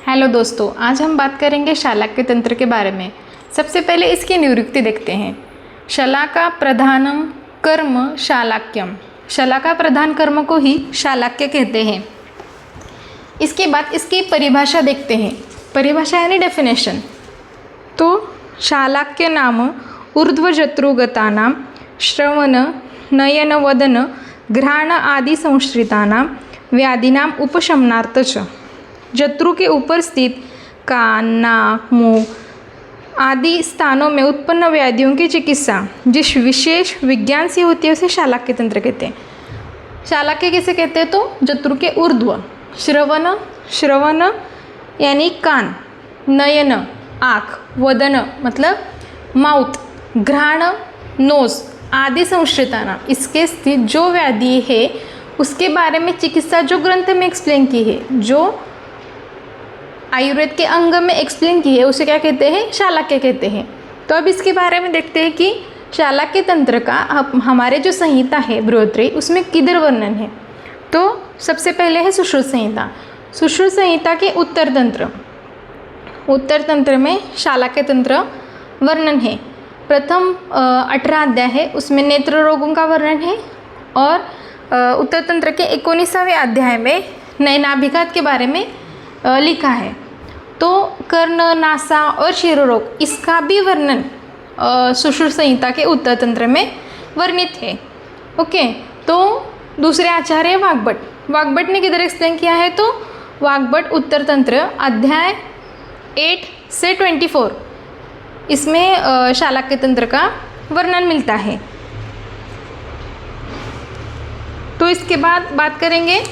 Hello दोस्तों, आज हम बात करेंगे शालाक्य तंत्र के बारे में। सबसे पहले इसकी निरुक्ति देखते हैं। शलाका प्रधानम कर्म शालाक्यम। शलाका प्रधान कर्म को ही शालाक्य कहते हैं। इसके बाद इसकी परिभाषा देखते हैं। परिभाषा यानी डेफिनेशन। तो शालाक्य नाम ऊर्ध्वजत्रुगतानां श्रवण नयन वदन घ्राण आदि संश्रितानां व्याधिनाम उपशमनार्थ च। जत्रु के ऊपर स्थित कान, नाक, मुंह आदि स्थानों में उत्पन्न व्याधियों की चिकित्सा जिस विशेष विज्ञान से होती है उसे शालाक्य तंत्र कहते हैं। शालाक्य किसे कहते हैं? तो जत्रु के ऊर्ध्व। श्रवण यानी कान, नयन आँख, वदन मतलब माउथ, घ्राण नोज आदि संश्रिताना इसके स्थित जो व्याधि है उसके बारे में चिकित्सा जो ग्रंथ में एक्सप्लेन की है, जो आयुर्वेद के अंग में एक्सप्लेन की है, उसे क्या कहते हैं? शालाक्य कहते हैं। तो अब इसके बारे में देखते हैं कि शालाक्य तंत्र का हमारे जो संहिता है बृहत्त्रयी उसमें किधर वर्णन है। तो सबसे पहले है सुश्रुत संहिता। सुश्रुत संहिता के उत्तर तंत्र में शालाक्य तंत्र वर्णन है। प्रथम 18 अध्याय है, उसमें नेत्र रोगों का वर्णन है और उत्तर तंत्र के 19वें अध्याय में नयनाभिघात के बारे में लिखा है। तो कर्ण, नासा और शिरोरोग इसका भी वर्णन सुश्रुत संहिता के उत्तर तंत्र में वर्णित है। ओके, तो दूसरे आचार्य वाग्भट ने किधर एक्सप्लेन किया है? तो वाग्भट उत्तर तंत्र अध्याय 8 से 24 इसमें शालाक्य तंत्र का वर्णन मिलता है। तो इसके बाद बात करेंगे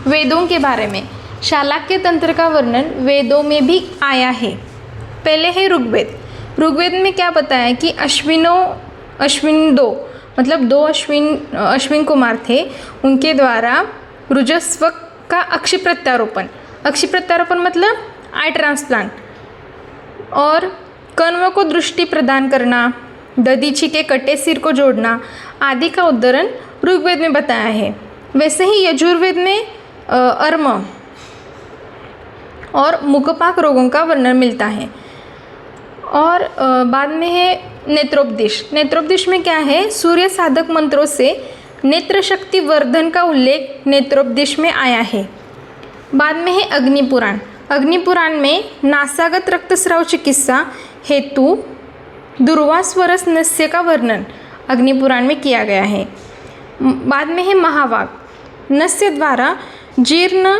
वेदों के बारे में। शालाक्य तंत्र का वर्णन वेदों में भी आया है। पहले है ऋग्वेद। ऋग्वेद में क्या बताया कि अश्विन दो मतलब 2 अश्विन कुमार थे, उनके द्वारा रुजस्व का अक्षि प्रत्यारोपण मतलब आई ट्रांसप्लांट और कण्व को दृष्टि प्रदान करना, दधीची के कटे सिर को जोड़ना आदि का उदाहरण ऋग्वेद में बताया है। वैसे ही यजुर्वेद में अर्म और मुखपाक रोगों का वर्णन मिलता है। और बाद में है नेत्रोपदेश में क्या है? सूर्य साधक मंत्रों से नेत्र शक्ति वर्धन का उल्लेख नेत्रोपदेश में आया है। बाद में है अग्निपुराण में नासागत रक्तस्राव चिकित्सा हेतु दुर्वास्वरस नस्य का वर्णन अग्निपुराण में किया गया है। बाद में है महावाग। नस्य द्वारा जीर्ण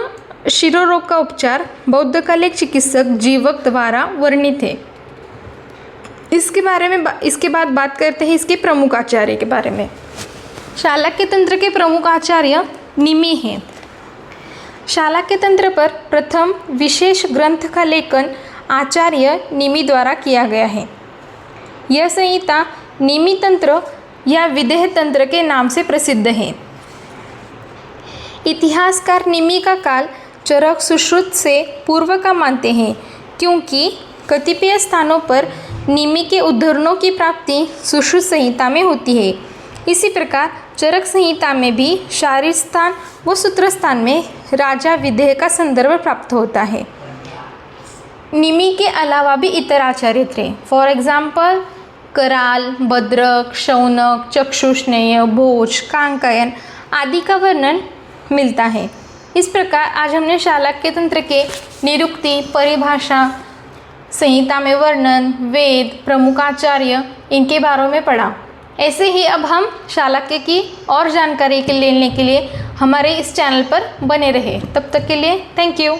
शिरोरोग का उपचार बौद्धकालिक चिकित्सक जीवक द्वारा वर्णित है। इसके बाद बात करते हैं इसके प्रमुख आचार्य के बारे में। शालाक्य तंत्र के प्रमुख आचार्य निमि हैं। शालाक्य तंत्र पर प्रथम विशेष ग्रंथ का लेखन आचार्य निमि द्वारा किया गया है। यह संहिता निमि तंत्र या विदेह तंत्र के नाम से प्रसिद्ध है। इतिहासकार निमि का काल चरक सुश्रुत से पूर्व का मानते हैं, क्योंकि कतिपय स्थानों पर निमि के उद्धरणों की प्राप्ति सुश्रुत संहिता में होती है। इसी प्रकार चरक संहिता में भी शारीर स्थान व सूत्र स्थान में राजा विदेह का संदर्भ प्राप्त होता है। निमि के अलावा भी इतर आचार्य थे। फॉर एग्जाम्पल कराल, भद्रक, शौनक, चक्षुष्णेय, भोज, कांकायन आदि का वर्णन मिलता है। इस प्रकार आज हमने शालाक्य तंत्र के निरुक्ति, परिभाषा, संहिता में वर्णन, वेद, प्रमुख आचार्य इनके बारे में पढ़ा। ऐसे ही अब हम शालाक्य की और जानकारी लेने के लिए हमारे इस चैनल पर बने रहे। तब तक के लिए थैंक यू।